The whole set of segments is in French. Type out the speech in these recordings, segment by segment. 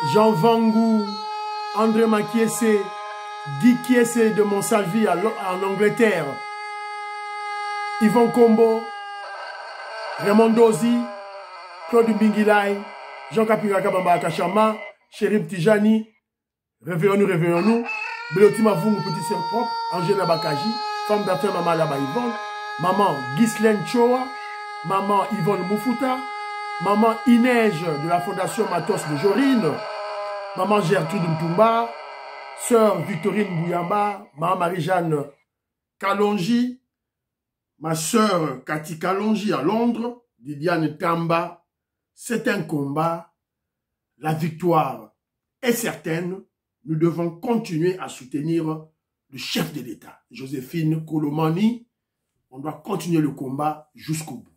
Jean Vangou, André Makiese, Guy Kiese de Monsalvi en Angleterre, Yvon Kombo, Raymond Dozi, Claude Mbingilai, Jean Kapira Kabamba Akachama, Chérif Tijani, réveillons-nous, Bélotima Vungu, petit sœur propre, Angela Bakaji, femme d'affaires Maman Laba Yvonne, Maman Ghislaine Choa, Maman Yvonne Moufuta, Maman Inège de la Fondation Matos de Jorine, Maman Gertrude Mtumba, Sœur Victorine Bouyamba, Maman Marie-Jeanne Kalonji, ma sœur Cathy Kalonji à Londres, Didiane Tamba. C'est un combat, la victoire est certaine, nous devons continuer à soutenir le chef de l'État, Joséphine Kolomani. On doit continuer le combat jusqu'au bout.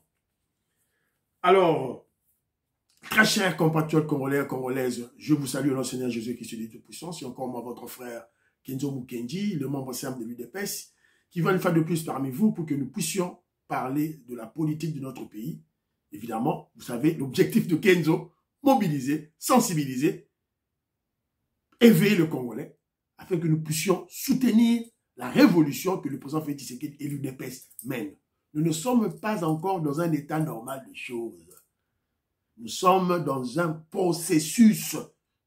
Alors, très chers compatriotes congolais et congolaises, je vous salue au nom du Seigneur Jésus qui est de Tout-Puissant. C'est encore moi, votre frère Kenzo Mukendi, le membre simple de l'UDPS, qui va une fois de plus parmi vous pour que nous puissions parler de la politique de notre pays. Évidemment, vous savez, l'objectif de Kenzo, mobiliser, sensibiliser, éveiller le Congolais, afin que nous puissions soutenir la révolution que le président Félix Tshisekedi et l'UDPS mènent. Nous ne sommes pas encore dans un état normal de choses. Nous sommes dans un processus.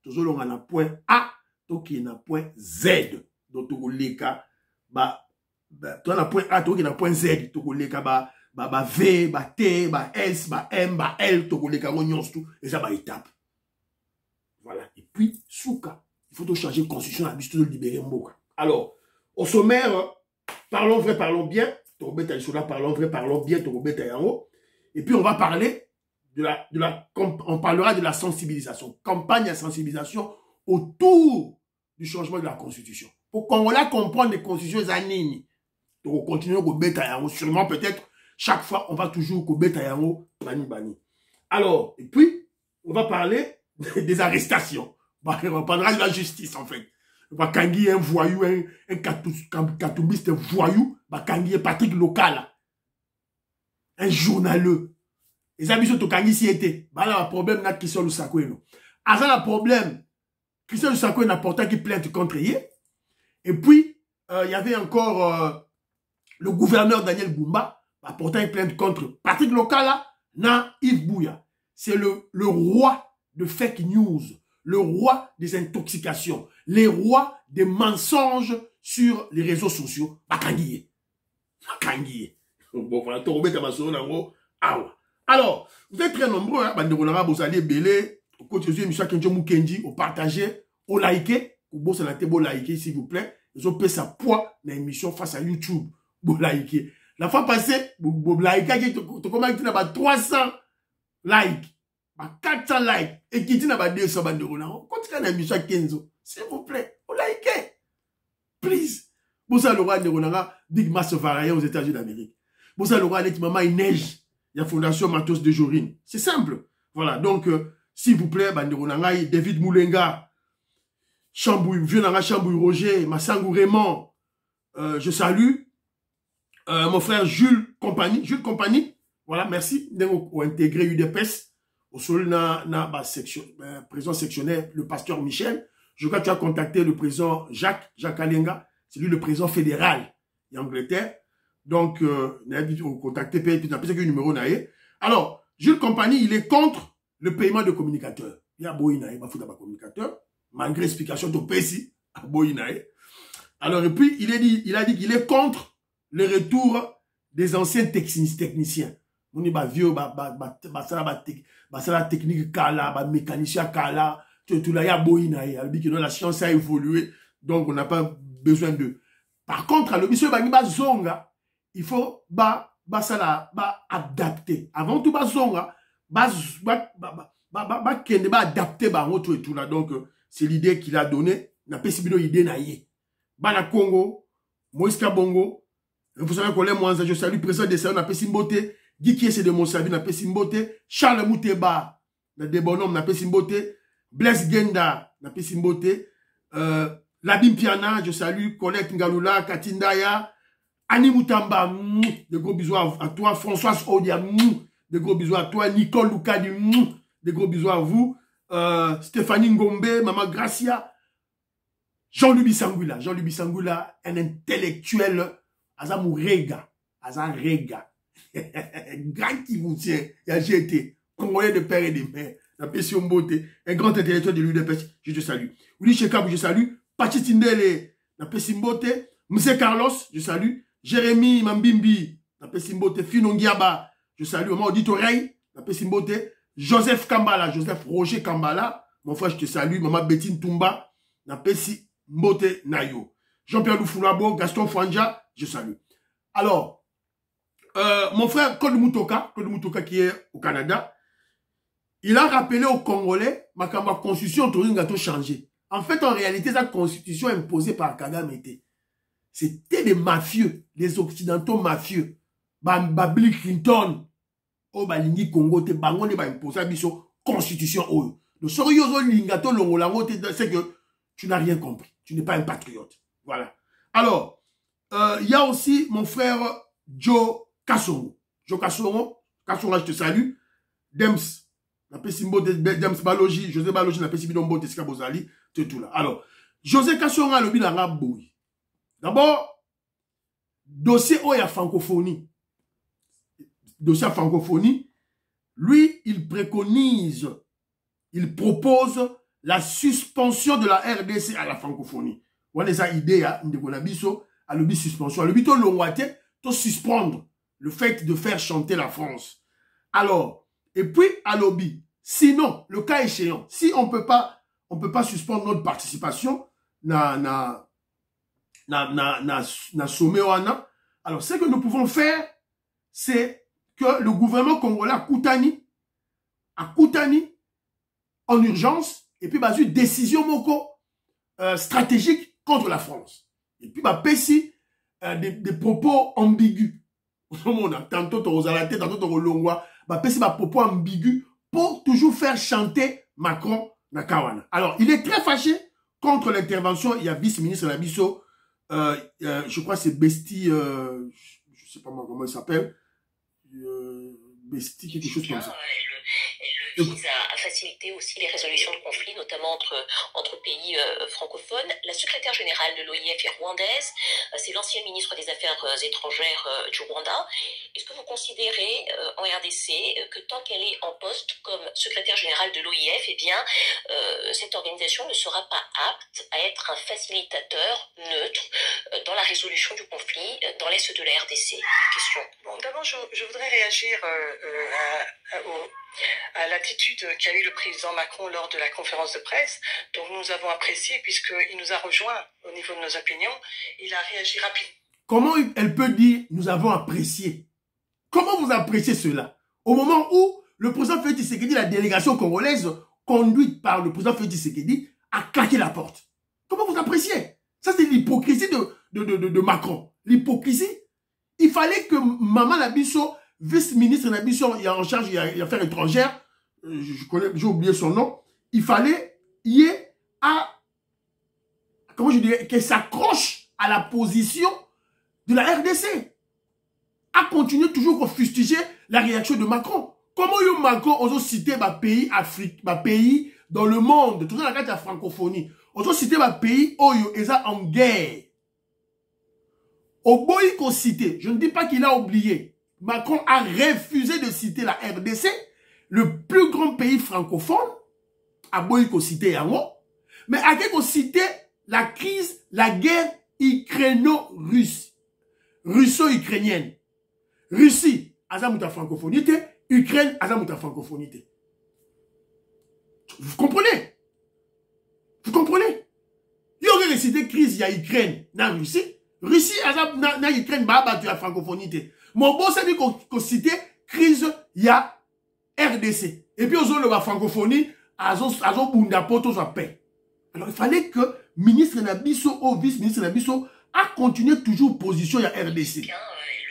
Toujours on a un point A, donc il y a un point Z. Donc les cas, tu as un point A, donc il y a un point Z. Donc les cas, V, T, S, M, L, donc les cas, tout et ça étape. Voilà. Et puis souka, il faut changer de constitution, la de libérer Mboka. Alors, au sommaire, parlons vrai, parlons bien. Parlons vrai, parlons bien. Et puis on va parler on parlera de la sensibilisation, campagne de sensibilisation autour du changement de la Constitution. Pour qu'on la comprenne les constitutions années, donc on continue au bêta yango, sûrement peut-être chaque fois on va toujours au bêta yango bani. Alors, et puis on va parler des arrestations. On parlera de la justice en fait. On va kangi un voyou, un katoubiste voyou, va kangi Patrick Local, un journaleux. Les habitudes de Kangi si était. Bah là, le problème n'a Christian Lusako. À ça, le problème, Christian Lusako n'a porté qui plainte contre lui. Et puis, il y avait encore le gouverneur Daniel Bumba, a porté une plainte contre Patrick Lokala, na Yves Bouya. C'est le roi de fake news, le roi des intoxications, les rois des mensonges sur les réseaux sociaux. Bakangiye. Bon, voilà, tout le monde est alors, vous êtes très nombreux, vous allez belé, au côté de M. Kenzo Mukendi, au partager, au liker, au beau salaté, au liker, s'il vous plaît. Ils ont payé sa poids dans l'émission face à YouTube. Au liker. La fois passée, vous liker, tu commences à 300 likes, 400 likes, et qui dit à 200 bandes. Continuez dans l'émission Kenzo, s'il vous plaît, au liker. Please. Vous allez voir Big Mass Varaya aux États-Unis d'Amérique. Vous allez voir maman, il neige. Il y a Fondation Matos de Jorine. C'est simple. Voilà. Donc, s'il vous plaît, David Moulenga, Vieux Chambouille Roger, Massangou Raymond, je salue. Mon frère Jules Compagnie. Voilà, merci. Pour intégrer UDPS. Au sol, président sectionnaire, le pasteur Michel. Je crois que tu as contacté le président Jacques Alenga. C'est lui le président fédéral d'Angleterre. Donc, on contacté peut-être un numéro naïe. Alors, Jules Compagnie, il est contre le paiement de communicateurs. Il y a Boïnaï, il faut communicateur, malgré l'explication de Pessi, à Boïnaï. Alors, et puis, il a dit qu'il est contre le retour des anciens techniciens. On dit, vieux, la technique kala, mécanicien kala, tout là, il y a Boïnaï. Il dit que la science a évolué, donc on n'a pas besoin d'eux. Par contre, le monsieur Bangiba Zonga, il faut adapter. Avant tout, adapter et tout là. Donc, c'est l'idée qu'il a donnée. N'a pas si idée naïe. Bana Congo, Moïse Kabongo, vous savez qu'on l'aime, je salue le président de Sayon, n'a pas si beauté. Guy Kiese de Monsalvi, n'a pas si beauté. Charles Mouteba, de Bonhomme, n'a pas si beauté. Blaise Genda, n'a pas si beauté. Labim Piana, je salue Colette Ngalula, Katindaya. Annie Moutamba, de gros bisous à toi. Françoise Odia, de gros bisous à toi. Nicole Loukadi, de gros bisous à vous. Stéphanie Ngombe, Maman Gracia, Jean-Louis Bissangula, un intellectuel, Azamou Rega, Rega, grand qui vous tient, il a jeté, Congolais de père et de mère, la passion beauté, un grand intellectuel de l'UDPS, je te salue. Willy Chekab, je salue, Pachi Tindele, la passion beauté, Moussé Carlos, je salue, Jérémy Mambimbi, la passion beauté, Finongiaba, je salue, Maman Auditoreille, la passion beauté, Joseph Kambala, Joseph Roger Kambala, mon frère, je te salue, Maman Bettine Toumba, la passion Mbote Nayo. Jean-Pierre Loufoulabo, Gaston Fwanja, je salue. Alors, mon frère Claude Moutoka qui est au Canada, il a rappelé aux Congolais ma constitution a changé. En fait, en réalité, sa constitution imposée par Kagame c'était des mafieux, des occidentaux mafieux. Bill Clinton, au Balingi Congo, te bango ne ba imposer biso constitution oyo. Le sorioso lingato longolango c'est que tu n'as rien compris. Tu n'es pas un patriote. Voilà. Alors, il y a aussi mon frère Joe Kassongo. Joe Kassongo, je te salue. Dems, la Pessimbo Dems Balogi, José Balogi, la Pessimbo Dombo Tesca Bozali, c'est tout là. Alors, José Kassongo a le bilan boui. D'abord, dossier Oya francophonie. Dossier francophonie, lui, il préconise, il propose la suspension de la RDC à la francophonie. On a des idées, à l'obi suspension. À l'obi, to suspendre le fait de faire chanter la France. Alors, et puis, à l'obi, sinon, le cas échéant, si on peut pas suspendre notre participation, na sommet wana, alors, ce que nous pouvons faire, c'est que le gouvernement congolais a Koutani, en urgence, et puis, une décision moko stratégique contre la France. Et puis, Pessi, des propos ambigus. Tantôt, on a la tête, tantôt, on longwa. Pessi, propos ambigus pour toujours faire chanter Macron na Kawana. Alors, il est très fâché contre l'intervention. Il y a vice-ministre Labisso, je crois que c'est Besti, je sais pas moi comment il s'appelle, Besti, quelque chose comme ça. Elle vise à faciliter aussi les résolutions de conflits, notamment entre pays francophones. La secrétaire générale de l'OIF est rwandaise. C'est l'ancienne ministre des Affaires étrangères du Rwanda. Est-ce que vous considérez en RDC que tant qu'elle est en poste comme secrétaire générale de l'OIF, eh bien, cette organisation ne sera pas apte à être un facilitateur neutre dans la résolution du conflit dans l'est de la RDC? Question. Bon, d'abord, je voudrais réagir à l'attitude qu'a eu le président Macron lors de la conférence de presse, dont nous avons apprécié puisqu'il nous a rejoints au niveau de nos opinions. Il a réagi rapidement. Comment elle peut dire « nous avons apprécié » ? Comment vous appréciez cela? Au moment où le président Félix Tshisekedi, la délégation congolaise, conduite par le président Félix Tshisekedi, a claqué la porte. Comment vous appréciez? Ça, c'est l'hypocrisie de Macron. L'hypocrisie. Il fallait que Maman Labisso, vice-ministre Labisso, il est en charge des affaires étrangères, j'ai oublié son nom, il fallait y ait à, comment je dirais, qu'elle s'accroche à la position de la RDC. À continuer toujours à fustiger la réaction de Macron. Comment Macron ose citer ma pays Afrique, ma pays dans le monde, toujours dans la carte de la francophonie, ose citer ma pays Oyo Eza en guerre. Au boy qu'on cite, je ne dis pas qu'il a oublié. Macron a refusé de citer la RDC, le plus grand pays francophone, à boy qu'on cite yango, mais à qui qu'on cite la crise, la guerre ukraino-russe, russo-ukrainienne. Russie, azamuta francophonie, Ukraine, azamuta francophonie. Vous comprenez? Vous comprenez? Il y aurait récité crise, il y a Ukraine, dans Russie. Russie, azam, na Ukraine, bah, tu as francophonie. Mon bon, ça dit qu'on cite crise, il y a RDC. Et puis, aux la francophonie, azon bunda poto sa paix. Alors, il fallait que ministre Nabisso, ou vice-ministre Nabisso, a continué toujours position, il y a RDC.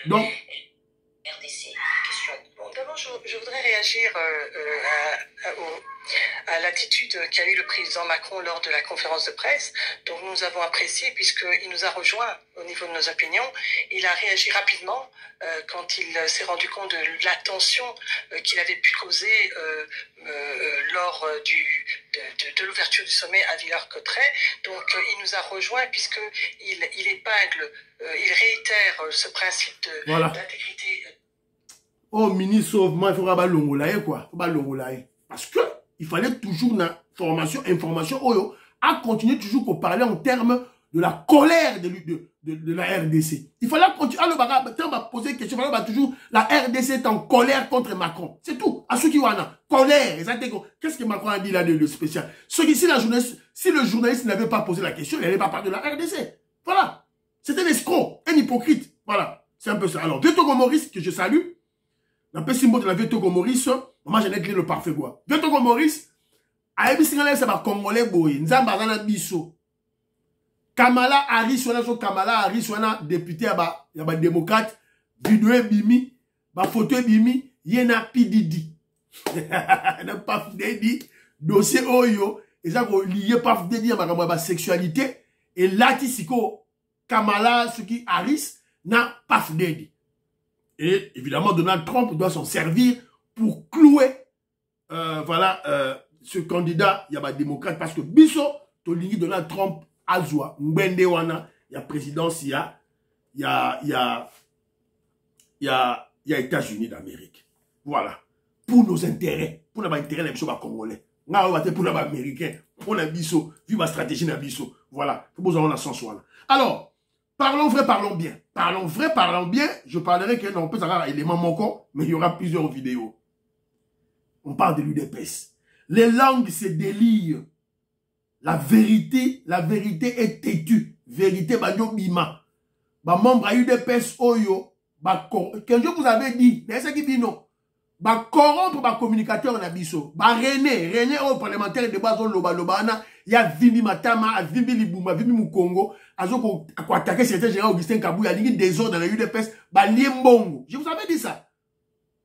Donc, RDC, question. Bon, d'abord, D'abord, je voudrais réagir à l'attitude qu'a eu le président Macron lors de la conférence de presse. Donc nous avons apprécié puisqu'il nous a rejoints au niveau de nos opinions. Il a réagi rapidement quand il s'est rendu compte de la tension qu'il avait pu causer lors de l'ouverture du sommet à Villers-Cotterêts. Donc il nous a rejoints puisqu'il épingle, il réitère ce principe d'intégrité. Oh, ministre, il faudra pas l'ongolaye, quoi. Faut pas l'ongolaye. Parce que il fallait toujours une information, à continuer toujours qu'on parlait en termes de la colère de la RDC. Il fallait continuer. Alors, on va poser une question. Toujours, la RDC est en colère contre Macron. C'est tout. À ceux qui ont colère. Qu'est-ce que Macron a dit là de spécial? Si le journaliste n'avait pas posé la question, il n'allait pas parler de la RDC. Voilà. C'est un escroc, un hypocrite. Voilà. C'est un peu ça. Alors, Vetogo Maurice, que je salue, un peu symbole de la Vetogo Maurice, moi j'en ai clé le parfait quoi. Vetogo Maurice, a ebisingala c'est ba congolais boy, nzamba zana biso. Kamala Harris wana député yaba démocrate, vidéo bimi, ba photo bimi, yena PDD. Na Paf Dedi, dossier oyo, et ça ko lié Paf Dedi à ma sexualité et là siko Kamala Harris na Paf Dedi. Et évidemment, Donald Trump doit s'en servir pour clouer ce candidat, il y a démocrate, parce que biso, Tolingi Donald Trump, Azwa, Mbende Wana, il y a présidence, il y a États-Unis d'Amérique. Voilà. Pour nos intérêts, pour nos intérêts, les biso congolais. Pour nos américains, pour nos biso, vu ma stratégie na biso. Voilà. Pour nous avoir la sens. Alors, parlons vrai, parlons bien. Parlons vrai, parlons bien. Je parlerai que non, peut avoir un élément manquant, mais il y aura plusieurs vidéos. On parle de l'UDPS. Les langues se délient. La vérité est têtue. Vérité, banyo bima. Ba membre à UDPS oyo, que je vous avais dit, mais c'est qui dit non. Ba corrompre ba communicateur na biso. Ba René au parlementaire de base loba na ya Vimbi Matama, Vimbi Libumba, Vimbi Mukongo, azoko kwa attaquer secrétaire général Augustin Kabou, il y a des désordres dans la UDPS, ba liembongo. Je vous avais dit ça.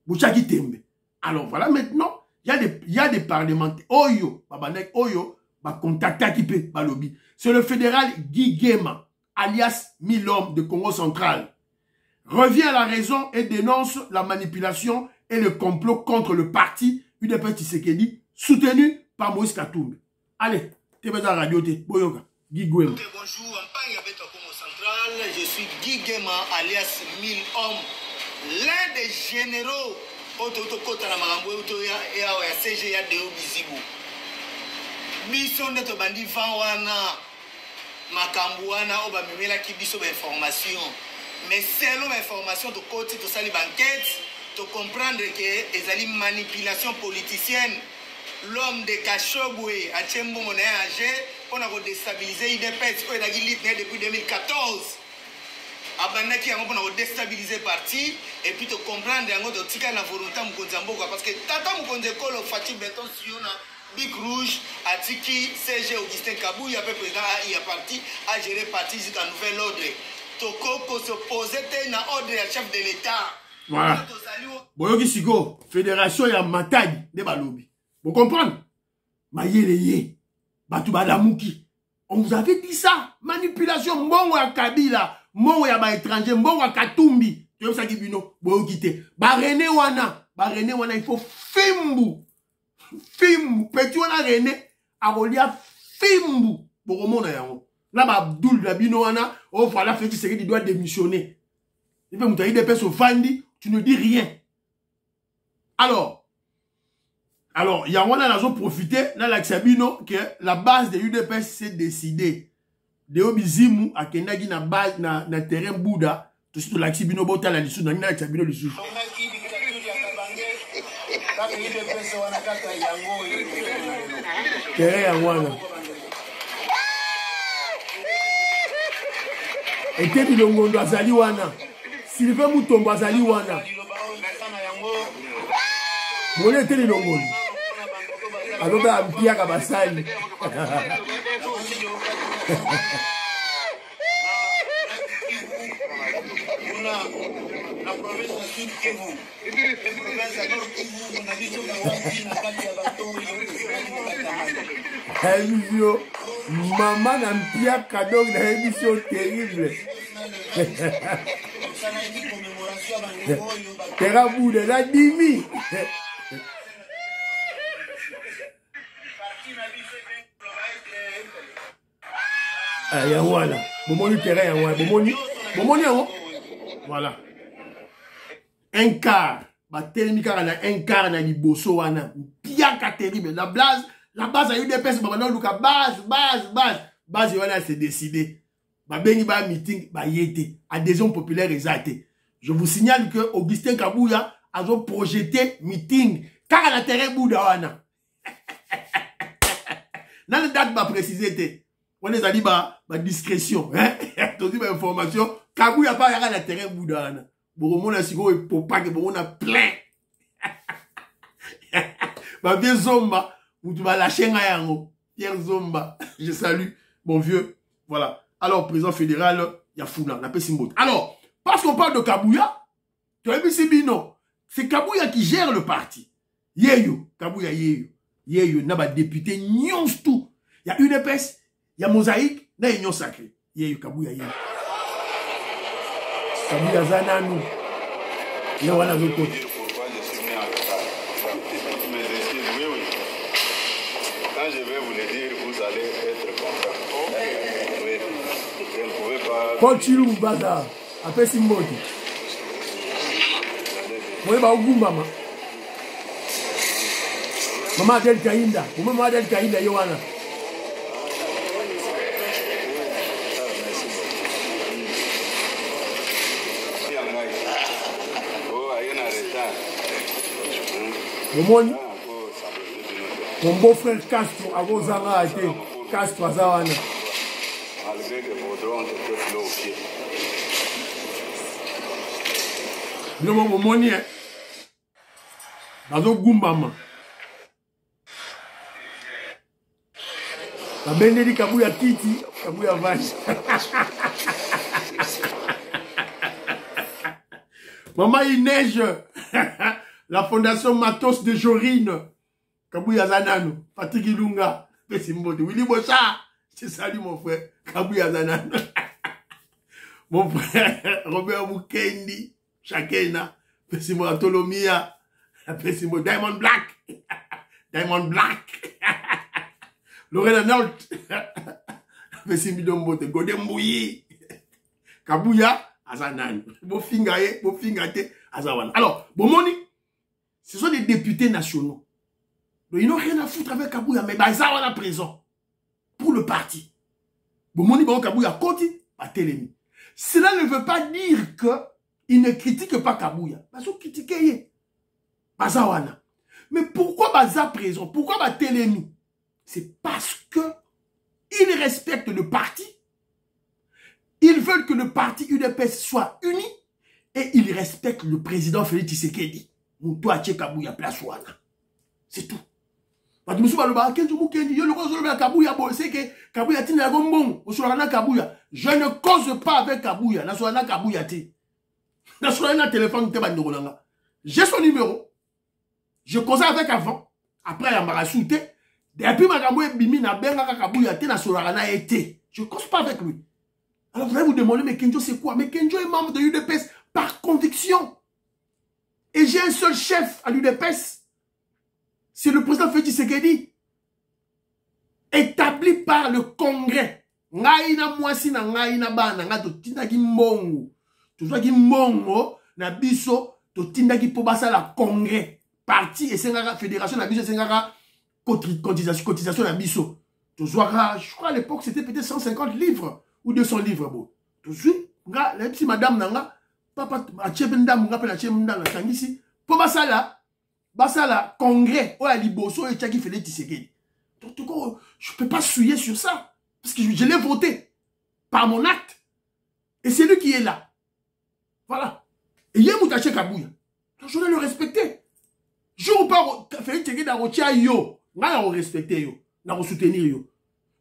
Bouchaki Tembe. Alors voilà, maintenant, il y a des parlementaires oyo, babanek oyo, ba contacter qui peut ba lobby. C'est le fédéral Guy Guéma, alias Milhomme de Congo central. Revient à la raison et dénonce la manipulation et le complot contre le parti UDPS Tshisekedi, soutenu par Moïse Katumbi. Allez, t'es dans la radio, Boyoka, Guy Guéma. Bonjour, en Pagne avec le Congo central, je suis Guy Guéma, alias Milhomme, l'un des généraux Otokota na Marambo et à CGA de Obizibu. Bison de Tobandi Vanwana, Makambouana, Obamimela qui biso d'information. Mais selon l'information de côté de Sali Banquette, de comprendre que les manipulations politiciennes, l'homme de Kachoboué à Tchembo Moné âgé, on a déstabilisé l'IDPS depuis 2014. Abanaki on a déstabilisé parti et puis de comprendre de tika la volonté Mukonzamboka parce que tata Mukonzeko le Fatih Beton Siona Big Rouge a tiki CG Augustin Kabou il y a président il y a parti à gérer parti jusqu'à nouvel ordre. Toko se posait na ordre à chef de l'État. Voilà. Boyoki Siko, fédération ya Matadi de Balobi. Vous comprenez? Mayeleye, Batu Badamuki. On vous avait dit ça. Manipulation, mbongo ya Kabila, mbongo ya ba étranger, mbongo ya Katumbi. Tu vois ça qui bino, boyoki te. Ba René wana, il faut fimbu. Fimbu. Petit wana René, arolia fimbu. Boromona yango. Là, Abdoul Dabino wana, oh voilà, fait que il doit démissionner. Il peut monter des personnes au Fandi, tu ne dis rien. Alors, il y a un raison profité, dans l'Axabino, que la base de l'UDPS s'est décidée. De Obizimu, à Kenagi, na base, na terrain Bouddha, tout ce que l'Axabino bota la lissou, na l'Axabino lissou. Terrain Yangwana. Et que tu l'ongondo azali wana. Sylvain Mutombo azali wana. Mole te l'ongondo. Alors ba mpia ka basali. émission maman n'a pia cadeau de émission terrible. Terabou de la dimi. Ah, ya voilà. Bomoni terrain ya voilà. Bomoni ya voilà. Un quart. Ba telemika na un quart na liboso wana. Piaka terrible. La base a eu des personnes. Ba non luka base. Base wana c'est décidé. Ba bengi ba meeting ba yete. Adhésion populaire exacte. Je vous signale que Augustin Kabouya a projeté meeting car na terrain bouda wana. Dans le date ba précisé. On est allé à discrétion. Tu dis ma information. Kabouya pas yara na terrain boudana. Bon, a sigo et pour pas que bon a plein. Ma vieux Zomba, où tu vas lâcher un yango. Pierre Zomba, je salue mon vieux. Voilà. Alors, président fédéral, il y a Founa, la paix symbole. Alors, parce qu'on parle de Kabouya, tu as vu c'est bino. C'est Kabouya qui gère le parti. Yeyo, Kabouya Yeyo, n'a pas député, nyons tout. Il y a UDPS. Il y a Mosaïque, il y a Union Sacrée. Il y a Kabouya. Kabouya Zananu. Il y a Wana Zoko. Quand je vais vous le dire, vous allez être content. Oui. Je ne pouvais pas. Continue, Baza. Après Simboti. Moi, je vais au Maman. Maman Adel Kainda. Maman Adel Kainda, Yohana. Mon beau-frère Castro a vos a été Castro à Zawana. Malgré que vos drones étaient flous au pied. Non, mon monnier. Dans un Gumbama. La Benedi Kabouya Titi, Kabouya Vache. Maman, il neige. La fondation Matos de Jorine. Kabouya Zanano. Patrick Ilunga. Pessimbote. Willy Bocha. Je salue mon frère. Kabouya Zanano. Mon frère Robert Mukendi. Chakena. Pessimbote. Antolomia. Pessimbote. Diamond Black. Diamond Black. Lorena Nolt. Pessimbote. Godembouyi. Kabouya Zanano. Bon fingaye. Azawana. Alors, Bomoni. Ce sont des députés nationaux. Donc, ils n'ont rien à foutre avec Kabouya, mais ils sont en prison pour le parti. Bomoni Bon Kabouya Koti, à Télémi. Cela ne veut pas dire qu'ils ne critiquent pas Kabouya. Ils ont critiqué. Bazawana. Mais pourquoi Baza prison? Pourquoi Ba Télémi? C'est parce que ils respectent le parti. Ils veulent que le parti UDPS soit uni. Et ils respectent le président Félix Tshisekedi. C'est tout. Je ne cause pas avec Kabouya. J'ai son numéro. Je cause avec avant. Après, il m'a sauté. Depuis je ne cause pas avec lui. Alors vous allez vous demander, mais Kenjo c'est quoi? Mais Kenjo est membre de l'UDPS par conviction. Et j'ai un seul chef à l'UDPS. C'est le président Félix Tshisekedi. Établi par le Congrès. Ngaina mwasi na ngaina bana nga to tindaki mbongo. To zwaki mbongo na biso to tindaki po basa la Congrès. Parti et sengaka fédération na biso sengaka cotisation na biso. To zwaka, je crois à l'époque c'était peut-être 150 livres ou 200 livres bon. To zwi nga la petite madame nanga papa a chebenda munga pe la chebenda na tangisi po basa la Congrès o ya liboso et tchaki Félix Tshisekedi. Donc je peux pas souiller sur ça. Parce que je l'ai voté par mon acte. Et c'est lui qui est là. Voilà. Et il y a Moutaché Kabouya. Donc je dois le respecter. Je ne peux pas faire une dans Rotia yo. Je vais respecter yo. Je vais soutenir yo.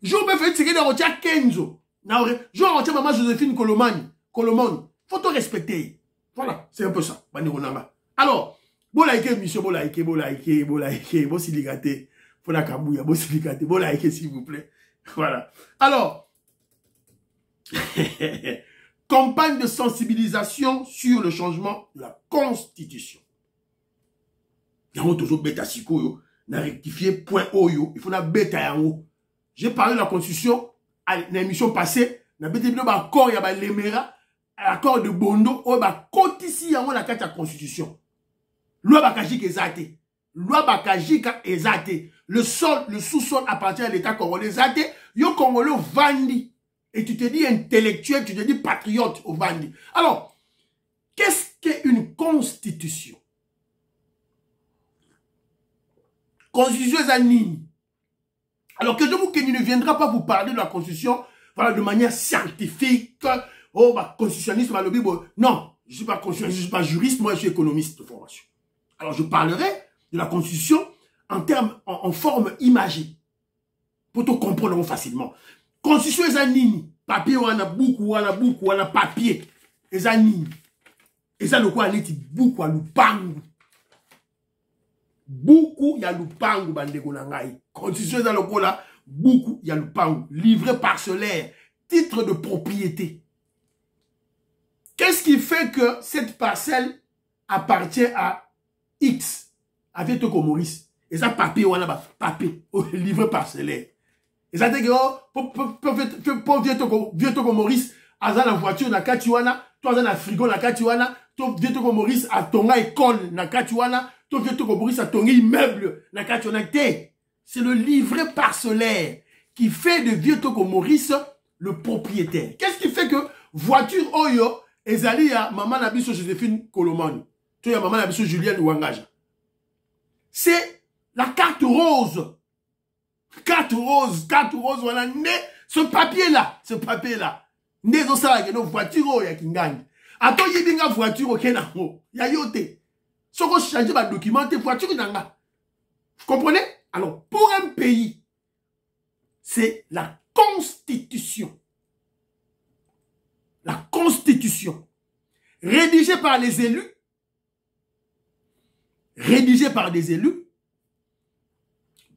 Je ne peux pas faire une dans Rotia Kenzo. Je vais Maman Joséphine Kolomani. Il faut te respecter. Voilà, c'est un peu ça. Alors, bon like, monsieur, bon like, bon siligaté, pour la kabouya, bon siligaté, bon like, s'il vous plaît. Voilà. Alors, campagne de sensibilisation sur le changement de la Constitution. Il y a un autre bêta siko, na rectifié point oyo, il faut na bêta yango. J'ai parlé de la Constitution à l'émission passée, na bêta bino ba accord ya ba lemera, accord de Bondo, o ba kotisi yango la carte de la Constitution. Loi bakajika ezate. Loi bakajika ezate. Le sol, le sous-sol appartient à l'État congolais ezate. Yo Congolais vandi. Et tu te dis intellectuel, tu te dis patriote au vandi. Alors, qu'est-ce qu'une constitution? Constitution est un nini. Alors que je vous ne viendra pas vous parler de la constitution voilà, de manière scientifique. Oh, bah, constitutionniste, bah, le Bible. Non, je ne suis pas constitutionniste, je ne suis pas juriste, moi je suis économiste de formation. Alors je parlerai de la constitution en termes, en forme imagée. Pour te comprendre facilement. Constitution est un nini. Papier, on a beaucoup, on a papier. Et ça nini. Et ça, le quoi, on est beaucoup à l'upangu. Beaucoup, il y a l'upangu, bandeko nangai. Constitution dans le quoi là, beaucoup, il y a l'upangu. Livret parcellaire, titre de propriété. Qu'est-ce qui fait que cette parcelle appartient à X, avec Toko Maurice? Et ça, papier, on a papier, livret parcellaire. Et ça dit que pour vieux Toko Maurice, à la voiture, na katiwana, toi, dans la frigo, na katiwana, toi, vieux Toko Maurice, à ton école, na katiwana, toi, vieux Toko Maurice, à ton immeuble, na katiwana. C'est le livret parcellaire qui fait de vieux Toko Maurice le propriétaire. Qu'est-ce qui fait que voiture Oyo, ezali ya maman Nabiso Joséphine Kolomani, toi, ya maman Nabiso Julienne Ouangaja. C'est la carte rose. Carte rose, voilà, ce papier-là. Né dans ça, il y a une voiture, il y a une gagne. Attends, il y a une voiture, il y a une yoté. Si on change de document, voiture, il y a une. Vous comprenez? Alors, pour un pays, c'est la Constitution. La Constitution. Rédigée par les élus.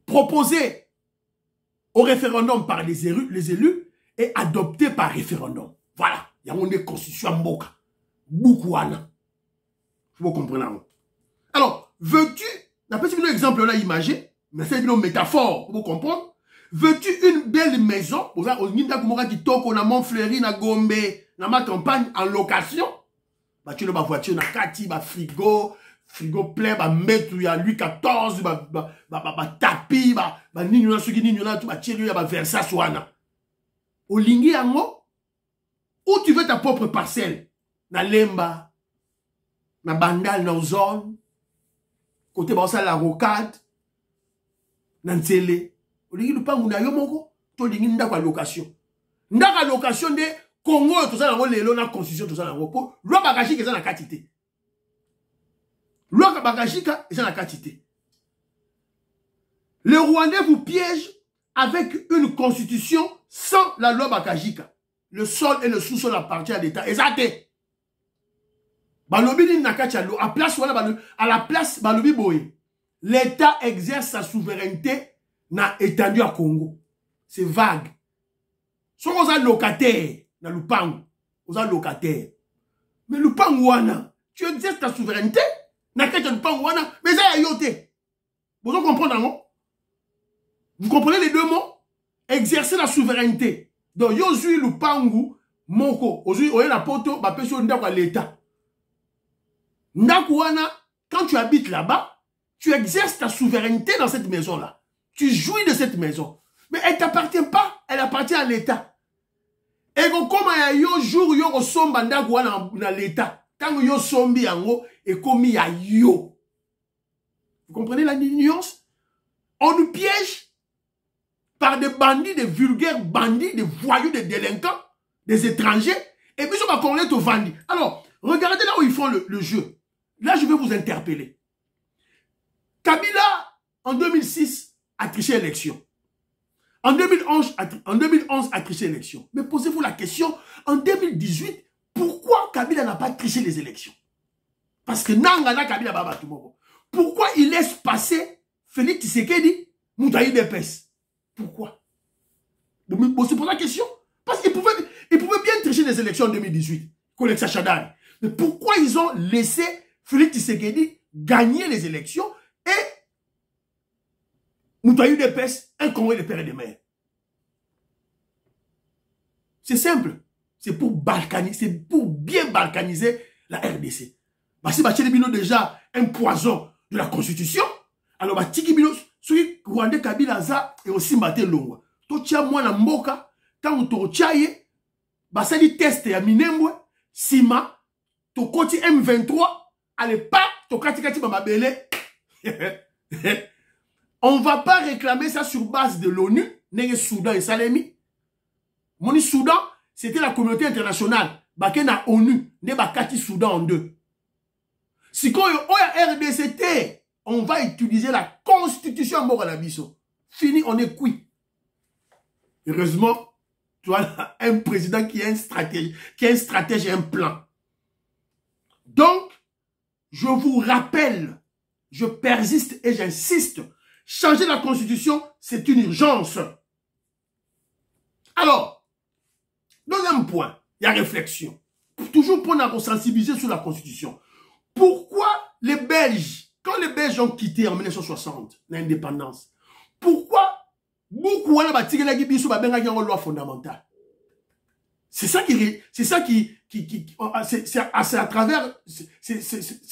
Proposée au référendum par les élus et adopté par référendum. Voilà. Il y a une constitution mboka. Boukouana. Vous comprenez? Alors, veux-tu, d'après un exemple là imagé, mais c'est une métaphore, vous comprenez? Veux-tu une belle maison, vous avez un qui toque, on a Montfleury, na Gombe, na ma campagne en location? Bah, tu as une voiture, na kati, bah, frigo plein, bah, mettre, il y a Louis XIV, bah, tapis, bah, nino, ceux qui nino, tu vas tirer, bah, Versace, wana. Au lingi ango, où tu veux ta propre parcelle? Na Lemba, na Bandal, na Ozone, côté, bah, ça, la Rocade, na Nzele. Au lingi, nous parlons, na yomoko, to lingi, ndaka location. Ndaka location de Congo, tout ça, na constitution, tout ça, na repos, loi bagashi, que ça, na quantité. Loi Bagajika, c'est la quantité. Les Rwandais vous piègent avec une constitution sans la loi Bagajika. Le sol et le sous-sol appartiennent à l'État. Exacté. À la place, l'État exerce sa souveraineté na étendu à Congo. C'est vague. Si on a locataire, na Lupangu, on a locataire. Mais Lupangu wana, tu exerces ta souveraineté. Mais ça y yoté. Vous comprenez, non? Vous comprenez les deux mots? Exercer la souveraineté. Donc, Yosu Lupangu, Moko, Ozu, Oyena Poto, Bapesho Ndakwa l'État. Ndakwana, quand tu habites là-bas, tu exerces ta souveraineté dans cette maison-là. Tu jouis de cette maison. Mais elle ne t'appartient pas, elle appartient à l'État. Et comme il y a un jour, il y a un somba Ndakwana dans l'État. Quand yo sombi yango et commis à yo. Vous comprenez la nuance? On nous piège par des bandits, des vulgaires bandits, des voyous, des délinquants, des étrangers. Et puis on va connaître au vendis. Alors, regardez là où ils font le jeu. Là, je vais vous interpeller. Kabila, en 2006, a triché l'élection. En 2011, a triché l'élection. Mais posez-vous la question, en 2018, pourquoi Kabila n'a pas triché les élections? Parce que Nangana Kabila Baba Tumoko. Pourquoi il laisse passer Félix Tshisekedi Moutaï Depes? Pourquoi? C'est pour la question. Parce qu'ils pouvaient bien tricher les élections en 2018. Kolexa Chadani. Mais pourquoi ils ont laissé Félix Tshisekedi gagner les élections et Moutaï Depes, un Congolais de père et de mère? C'est simple. C'est pour balkaniser, c'est pour bien balkaniser la RDC. Parce que Bachele Bino déjà un poison de la Constitution. Alors Batiki Bino, celui Rwanda Kabila za et aussi Maté Longwa. Totia moi na mboka, tant to tiaye, basali test ya minembwe, sima, to koti M23, allez pas, to kati mamabele. On va pas réclamer ça sur base de l'ONU, n'est Soudan et Salemi. Moni Soudan, c'était la communauté internationale. Baké na ONU, ne bakati Soudan en deux. Si quand oya RDCT, on va utiliser la constitution Moralabiso. Fini, on est cuit. Heureusement, tu as un président qui a une stratégie, et un plan. Donc, je vous rappelle, je persiste et j'insiste, changer la constitution, c'est une urgence. Alors, deuxième point, il y a réflexion. Toujours pour nous sensibiliser sur la constitution. Pourquoi les Belges, quand les Belges ont quitté en 1960 l'indépendance, pourquoi beaucoup de loi fondamentale? C'est ça c'est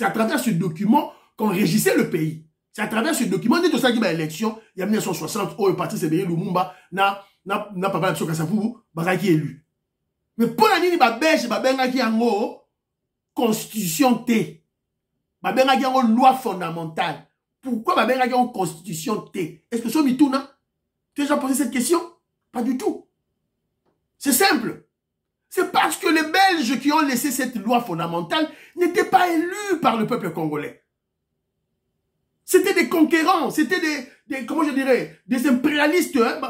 à travers ce document qu'on régissait le pays. C'est à travers ce document, dès que ça qui va élection, il y a 1960, où le parti Sébéré Lumumba n'a pas parlé de Kassavou, qui est élu. Mais pour la ligne, Belge, qui a une constitution T. Qui a une loi fondamentale. Pourquoi il y a une constitution T? Est-ce que c'est Mitouna? Tu as déjà posé cette question? Pas du tout. C'est simple. C'est parce que les Belges qui ont laissé cette loi fondamentale n'étaient pas élus par le peuple congolais. C'était des conquérants, c'était des comment je dirais, des impérialistes, hein,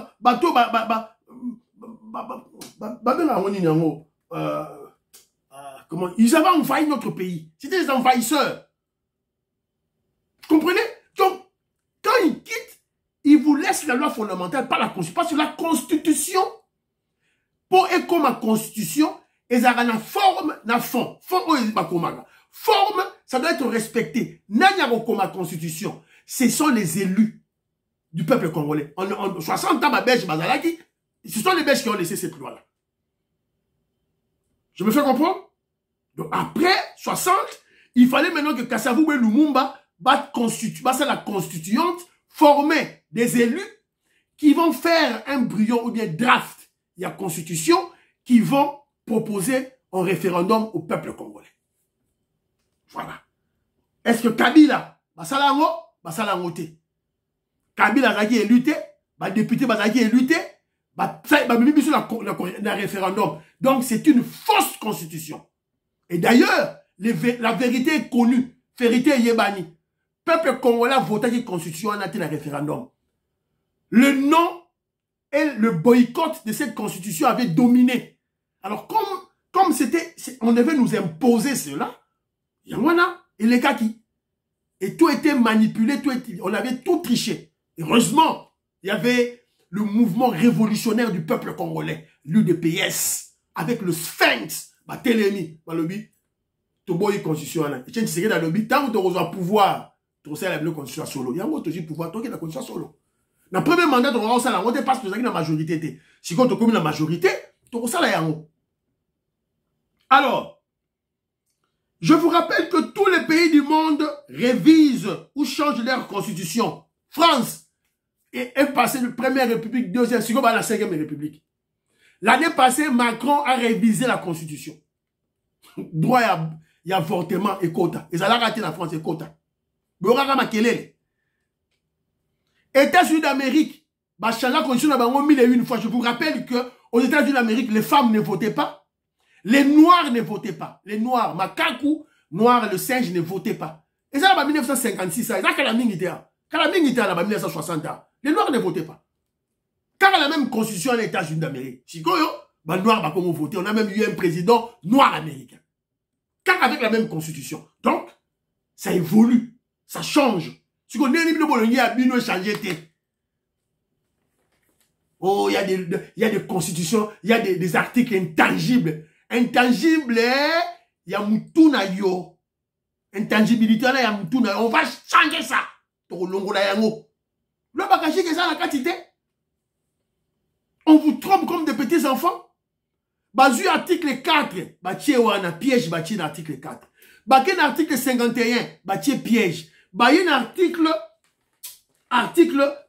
comment, ils avaient envahi notre pays. C'était des envahisseurs. Vous comprenez? Donc, quand ils quittent, ils vous laissent la loi fondamentale, pas la constitution. Parce que la constitution, pour et comme la constitution, ils ont une forme, une fond. Forme, ça doit être respecté. N'ayant comme la constitution, ce sont les élus du peuple congolais. En 60 ans, Belge, Bazalaki, ce sont les Belges qui ont laissé cette loi-là. Je me fais comprendre? Donc après 60, il fallait maintenant que Kassavou et Lumumba c'est la constituante, former des élus qui vont faire un brouillon ou bien draft. Il y a constitution qui vont proposer un référendum au peuple congolais. Voilà. Est-ce que Kabila, Basalango te. Kabila Zaki est lutté, député Bazaki est lutté, la référendum. Donc c'est une fausse constitution. Et d'ailleurs, la vérité est connue. Vérité Yébani. Peuple congolais a voté qui constitution a été le référendum. Le nom et le boycott de cette constitution avaient dominé. Alors comme c'était, on devait nous imposer cela, Yangwana et les Kaki. Et tout était manipulé, on avait tout triché. Heureusement, il y avait le mouvement révolutionnaire du peuple congolais, l'UDPS, avec le Sphinx, Télémi, Balobi, Toboy constitution. Et tiens, tu sais que dans le tant que tu reçois pouvoir, tu reçois la constitution solo. Il y a un autre pouvoir, tu as la constitution solo. Dans le premier mandat, tu reçois la montée parce que tu as la majorité. Si tu as la majorité, tu reçois la yango. Alors, je vous rappelle que tous les pays du monde révisent ou changent leur constitution. France est passée de première république, deuxième, c'est comme la cinquième république. L'année passée, Macron a révisé la constitution. Droit il y a avortement et quota. Et ça l'a raté la France et quota. États-Unis d'Amérique, la constitution a 1001 fois. Je vous rappelle que aux États-Unis d'Amérique, les femmes ne votaient pas. Les Noirs ne votaient pas. Les Noirs, Makaku, Noir, le singe ne votaient pas. Et ça, en 1956, ça, quand la mingi était en 1960, les Noirs ne votaient pas. Car la même constitution des États-Unis d'Amérique. Si les Noirs ont voté, on a même eu un président noir américain. Car avec la même constitution. Donc, ça évolue, ça change. Si on a changé. Oh, il y a des constitutions, il y a des articles intangibles. Intangibles, il y a Mutuna yo. Intangibilité, il y a Mutuna. On va changer ça. Le bagage que ça la quantité. On vous trompe comme des petits enfants. Bazu article 4, batie wana piège batie l'article 4. Baken article 51, batie piège. Bayen article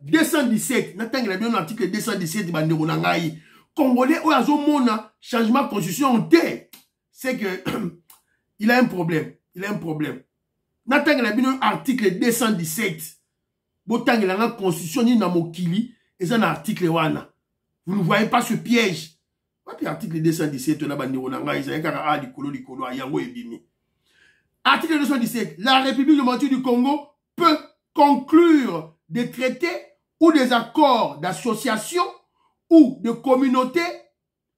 217. Natangela bien article 217 bandeko na ngai. Congolais ou azo mona changement de constitution c'est que il a un problème, il a un problème. Natangela bien article 217. Botangela na constitution ni na mokili et ça na article wana. Vous ne voyez pas ce piège. Article 217, Article 217, la République démocratique du Congo peut conclure des traités ou des accords d'association ou de communauté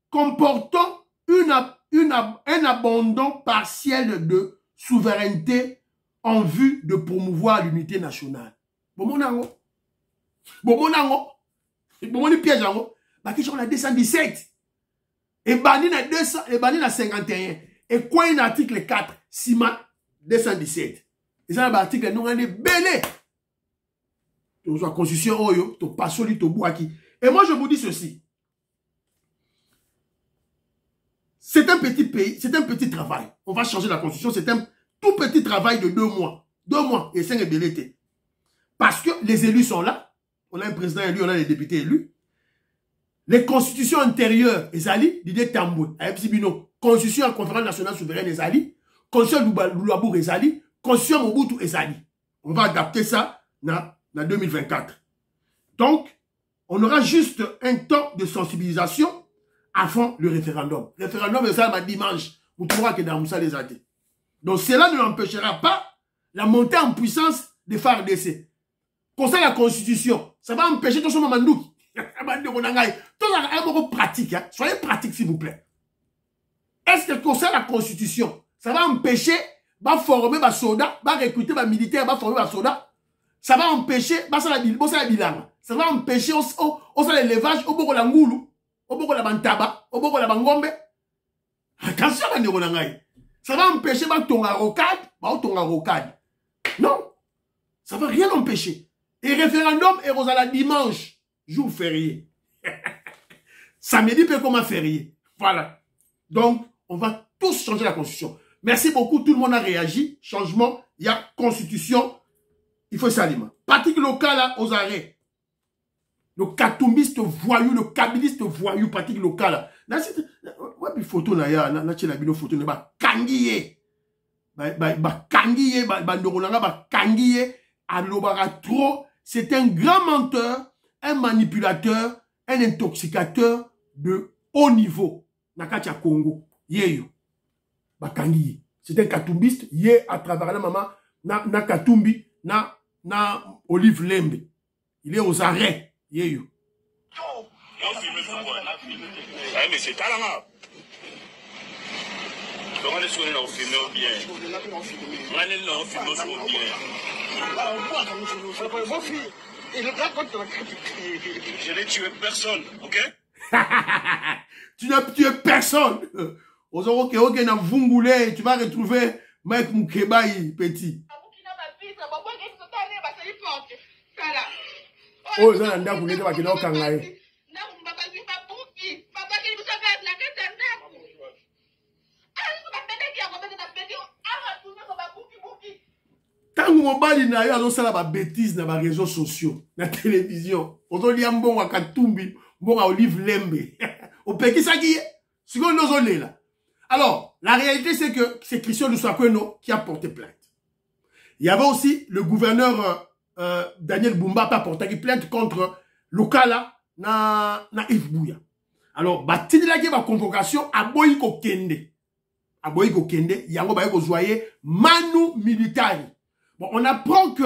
comportant un abandon partiel de souveraineté en vue de promouvoir l'unité nationale. Bomonango. Bomoni piège ango. Baki sur la 217. Et bani na 200, et bani na 51. Et quoi un article 4, Sima 217. Et ça, l'article, nous, on est belé. Donc, la constitution, oyo, to pasoli, to bouaki. Et moi, je vous dis ceci. C'est un petit pays, c'est un petit travail. On va changer la constitution, c'est un tout petit travail de 2 mois. 2 mois, et 5 belletés. Parce que les élus sont là. On a un président élu, on a les députés élus. Les constitutions antérieures, Ezali, Didier Tamboué, Aebsibino, constitution en conférence nationale souveraine, Ezali, constitution Loulabour, Ezali, constitution Mobutu, Ezali. On va adapter ça dans 2024. Donc, on aura juste un temps de sensibilisation avant le référendum. Le référendum, c'est ça, dimanche. Vous trouvez que dans Moussa les athées. Donc, cela ne l'empêchera pas la montée en puissance des FARDC. Comme ça, la constitution, ça va empêcher tout ce moment. Pratique, hein? Soyez pratique s'il vous plaît. Est-ce que comme ça la constitution, ça va empêcher de former des soldats, de recruter des militaires, de former des soldats? Ça va empêcher, ça va empêcher l'élevage au bord de la ngoulou, au bord de la bantaba, au bord de la bangombe. Attention, ça va empêcher de rocade. Non, ça va rien empêcher. Et référendum est à dimanche. Jour férié. Samedi peut comme un férié. Voilà. Donc, on va tous changer la constitution. Merci beaucoup. Tout le monde a réagi. Changement. Il y a constitution. Il faut s'alimenter. Pratique locale là, aux arrêts. Le katumbiste voyou, le kabiliste voyou, pratique locale là. Ouais, puis photo là, il y a une photo là. Kangiye. Kangiye. Kangiye. Alobara trop. C'est un grand menteur. Un manipulateur, un intoxicateur de haut niveau. Nakatia Congo. Yeyo. Bakangi. C'est un katumbiste. Yé à travers la maman. Na katumbi. Na Olive Lembe. Il est aux arrêts. Yeyo. Mais c'est talent. On est sur le film bien. On est dans le film bien. Je n'ai tué personne, ok? Tu n'as tué personne. Ok, na Vungoulé, tu vas retrouver Mike Moukebaï, petit. Oh, ça, on a voulu dire qu'il y a un kangaï. Quand mobali na yo azosala ba bêtises na ba réseaux sociaux, na télévision, ozoli mbongo akatumbi, mbongo Olive Lembe. Au pekisa qui sikoyo nozolela. Alors, la réalité c'est que c'est Christian Luswakweno qui a porté plainte. Il y avait aussi le gouverneur Daniel Bumba qui a porté plainte contre Lokala na Yves Bouya. Alors, batindela ki ba convocation à Boyko Kende. À Boyko Kende, yango ba yeko zoyer Manu Militari. Bon, on apprend que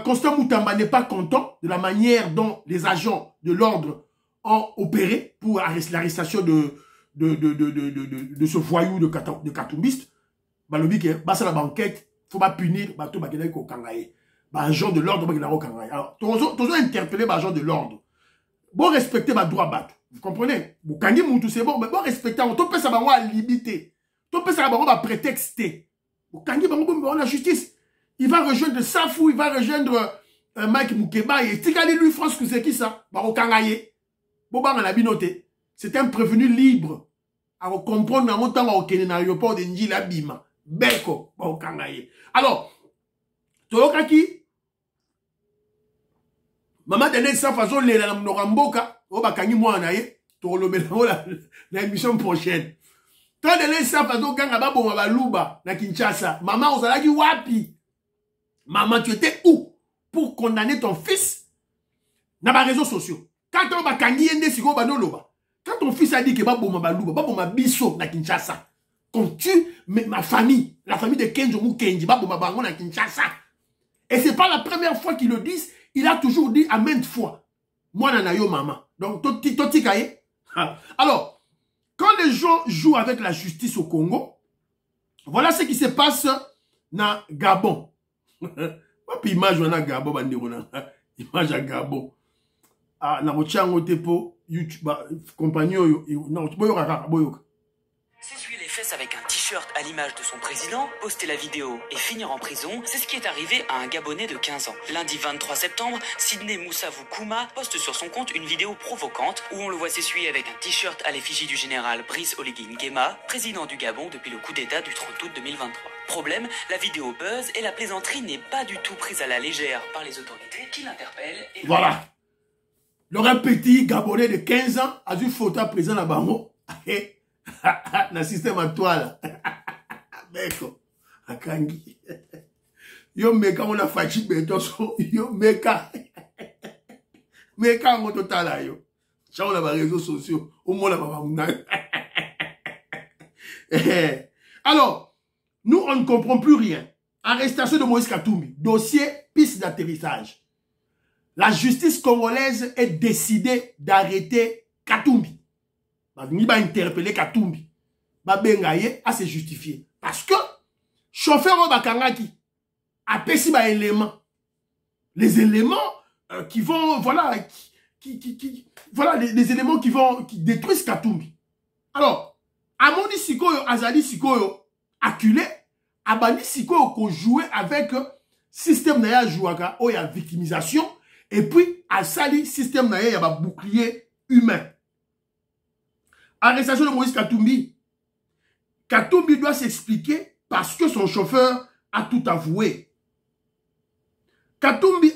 Constant Moutamba n'est pas content de la manière dont les agents de l'ordre ont opéré pour l'arrestation de ce voyou de katumbiste. Balobi que basa la banquette faut pas punir bateau bakena ko kangaye. Ba agent de l'ordre bakena ko kangaye. Alors, tozo interpeller ba agent de l'ordre. Bon respecter ba droit bateau. Vous comprenez? Vous kangi moutou c'est bon, mais bon respecter on peut ça ba moi limité. On peut ça ba moi prétexter. Vous kangi ba moi la justice. Il va rejoindre Safou, il va rejoindre Mike Moukeba et Tikali lui France que c'est qui ça? Ba ko kangaye. Bon ba na binoté. C'est un prévenu libre. À comprendre dans mon temps au l'aéroport de Njila Bima. Beko, ba ko kangaye. Alors, Tolokaki Maman tenait sa façon les la Noramboka, o ba kangi moi naye, to la émission prochaine. Toi tenait sa façon kanga ba bon ba luba na Kinshasa. Maman ozalaki wapi? Maman tu étais où pour condamner ton fils na ba réseaux sociaux? Quand on ba kangi ende siko ba noloba. Quand ton fils a dit que ba bon ba luba, ba bon ma biso na Kinshasa. Qu'on tue ma famille, la famille de Kenzo Mukenji, ba bon ba bango na Kinshasa. Et c'est pas la première fois qu'ils le disent. Il a toujours dit à maintes fois, moi nanayo maman. Donc, toti kaye. Alors, quand les gens jouent avec la justice au Congo, voilà ce qui se passe dans Gabon. Puis image na Gabon, image à Gabon. Ah, na mochango tepo YouTube, compagnon non, boyoka. S'essuyer les fesses avec un t-shirt à l'image de son président, poster la vidéo et finir en prison, c'est ce qui est arrivé à un Gabonais de 15 ans. Lundi 23 septembre, Sidney Moussavou Kouma poste sur son compte une vidéo provocante où on le voit s'essuyer avec un t-shirt à l'effigie du général Brice Oligui Nguema, président du Gabon depuis le coup d'état du 30 août 2023. Problème, la vidéo buzz et la plaisanterie n'est pas du tout prise à la légère par les autorités qui l'interpellent. Et voilà. Laurent Petit, Gabonais de 15 ans, a vu photo président à Bango. Na système à toile. Beko. Akangi. Yo meka on a fachi beto so. Yo meka. Meka en total yo. Ça on a les réseaux sociaux. Au moins là alors, nous on ne comprend plus rien. Arrestation de Moïse Katumbi. Dossier piste d'atterrissage. La justice congolaise est décidée d'arrêter Katumbi. Il va interpeller Katumbi. Bengaye à se justifier. Parce que chauffeur Bakangaki a péci des éléments. Les éléments qui vont, voilà, voilà, les éléments qui détruisent Katumbi. Alors, Amoni Sikoyo, Azali Sikoyo, acculé, Abani Sikoyo, qu'on jouait avec système Naya Jouaka, où il y a victimisation, et puis, Asali, système Naya, il y a un bouclier humain. Arrestation de Moïse Katumbi. Katumbi doit s'expliquer parce que son chauffeur a tout avoué. Katumbi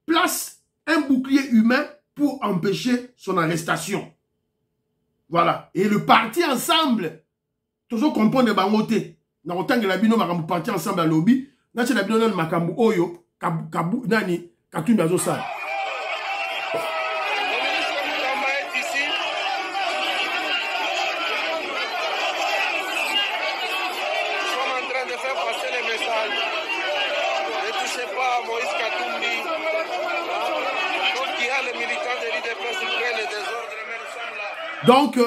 place un bouclier humain pour empêcher son arrestation. Voilà. Et le parti ensemble, tous ceux comprennent les bangotés. Dans le temps que la bino makambu parti ensemble à lobby, dans la bino nan makambu oyo, kabu nani, Katumbi azo sa. Donc,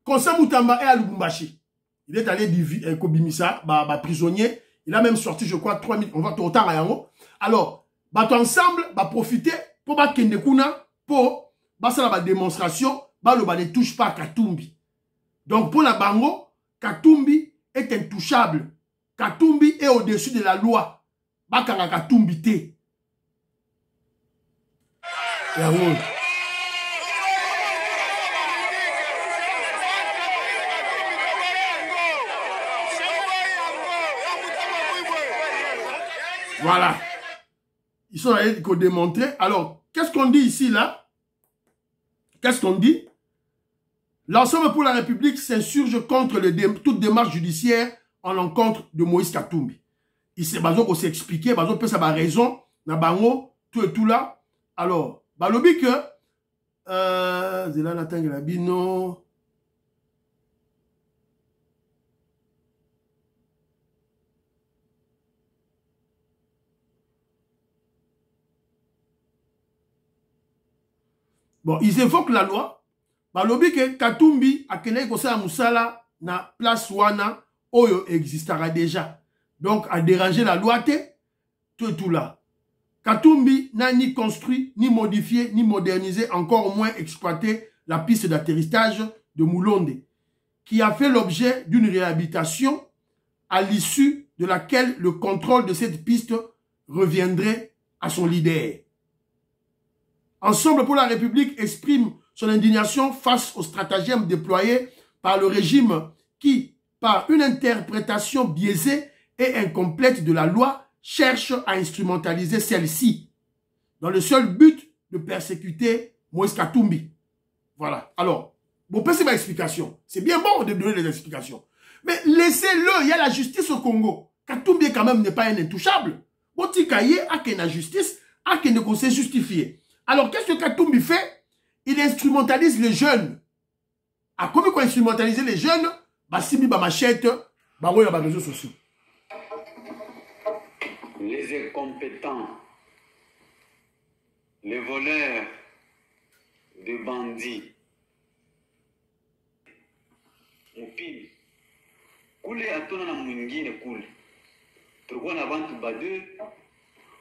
Konsa Moutamba est à Lubumbashi. Il est allé Kobimisa, prisonnier. Il a même sorti, je crois, 3 000. On va tout autant à Yango. Alors, ensemble, profiter pour Kendekuna, pour la démonstration, ne touche pas à Katumbi. Donc, pour la Bango, Katumbi est intouchable. Katumbi est au-dessus de la loi. Bakanga Katumbi te. Voilà. Ils sont allés démontrer. Alors, qu'est-ce qu'on dit ici, là? Qu'est-ce qu'on dit? L'ensemble pour la République s'insurge contre toute démarche judiciaire en l'encontre de Moïse Katumbi. Il s'est basé pour s'expliquer, basé pour sa raison, na bango, tout et tout là. Alors, balobi que, Zela Natang Labino. Bon, ils évoquent la loi. Balobi que Katumbi a kene kosa musala na place wana Oyo existera déjà. Donc, à déranger la loi, tout là. Katumbi n'a ni construit, ni modifié, ni modernisé, encore moins exploité la piste d'atterrissage de Moulonde, qui a fait l'objet d'une réhabilitation à l'issue de laquelle le contrôle de cette piste reviendrait à son leader. Ensemble pour la République exprime son indignation face au stratagème déployé par le régime qui, par une interprétation biaisée et incomplète de la loi, cherche à instrumentaliser celle-ci dans le seul but de persécuter Moïse Katumbi. Voilà. Alors, bon, c'est ma explication. C'est bien bon de donner des explications. Mais laissez-le, il y a la justice au Congo. Katumbi quand même n'est pas un intouchable. Botikaye a qu'il y a la justice, a qu'il ne sait justifier. Alors, qu'est-ce que Katumbi fait? Il instrumentalise les jeunes. À comment qu'on instrumentalise les jeunes? Bah, si ba machette, bah, oui, il y a des réseaux sociaux. Les incompétents, les voleurs, les bandits. Mupili. Kule atona na mwingine kule. Tulikuwa na bantu bade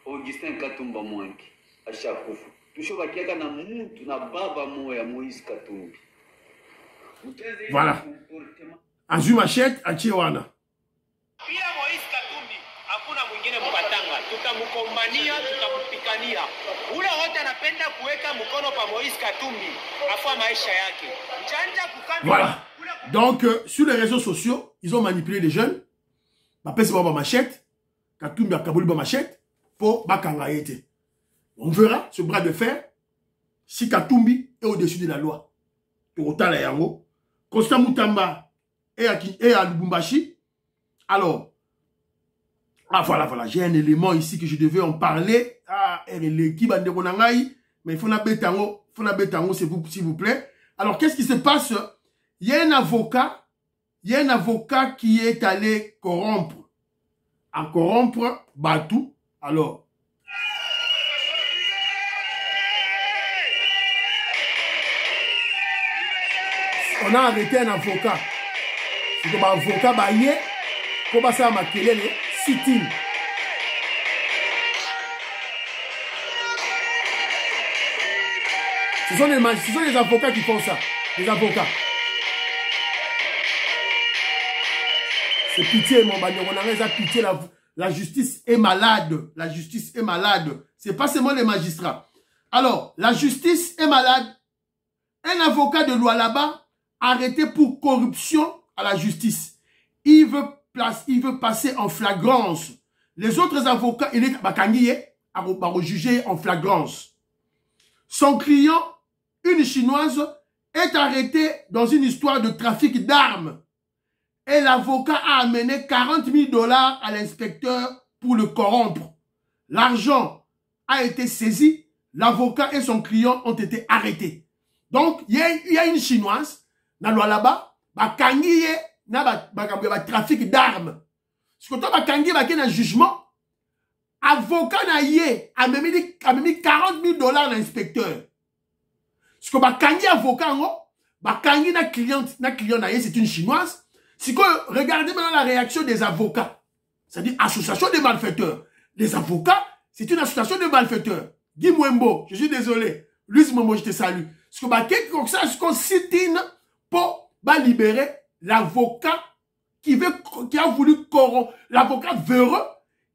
Augustin Katumba Mwangi ashakufa. Tushobakiaka na mtu na baba moya Moïse Katumbi. Voilà. Azu machette achiwana. Pia Moïse Katumbi hakuna mwingine mpatanga, tutamukombania, tutamupikania. Ule wote anapenda kuweka mkono pa Moïse Katumbi afwa maisha yake. Njanja kukana. Voilà. Donc sur les réseaux sociaux, ils ont manipulé les jeunes. Bapesi ba machette, Katumbi akabuli ba machette pour bakanga yete. On verra ce bras de fer si Katumbi est au-dessus de la loi. Totala yango, Constant Mutamba et à Lubumbashi. Alors, ah voilà, j'ai un élément ici que je devais en parler. Ah, l'équipe de Ronangaï, mais il faut la bétango, s'il vous plaît. Alors, qu'est-ce qui se passe? Il y a un avocat qui est allé corrompre Batou. Alors, on a arrêté un avocat. C'est comme un avocat baillé. Comment ça m'a créé les sit-in. Ce sont les avocats qui font ça. Les avocats. C'est pitié, mon bagnon. On a pitié. La justice est malade. La justice est malade. C'est pas seulement les magistrats. Alors, la justice est malade. Un avocat de Lualaba arrêté pour corruption à la justice. Il veut passer en flagrance. Les autres avocats, il est à juger en flagrance. Son client, une chinoise, est arrêtée dans une histoire de trafic d'armes. Et l'avocat a amené 40 000 $ à l'inspecteur pour le corrompre. L'argent a été saisi. L'avocat et son client ont été arrêtés. Donc, il y a une chinoise, dans là-bas, trafic d'armes. Ce que tu as un jugement, avocat a mis 40 000 $ à l'inspecteur. Ce que tu as avocat, client, c'est une chinoise. Si que regardez maintenant la réaction des avocats, c'est-à-dire association des malfaiteurs. Les avocats, c'est une association de malfaiteurs. Guy Mwembo, je suis désolé. Luis Momo, je te salue. Ce qu'on sit-in pour libérer l'avocat qui a voulu corrompre, l'avocat véreux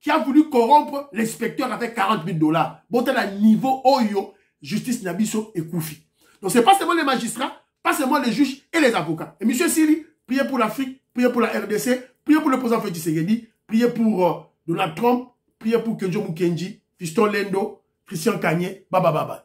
qui a voulu corrompre l'inspecteur avec 40 000 $. Bon, t'as le niveau Oyo, justice Nabiso et Koufi. Donc, c'est pas seulement les magistrats, pas seulement les juges et les avocats. Et monsieur Siri, priez pour l'Afrique, priez pour la RDC, priez pour le président Félix Tshisekedi, priez pour Donald Trump, priez pour Kenjo Mukenji, Fiston Lendo, Christian Kanye, baba baba.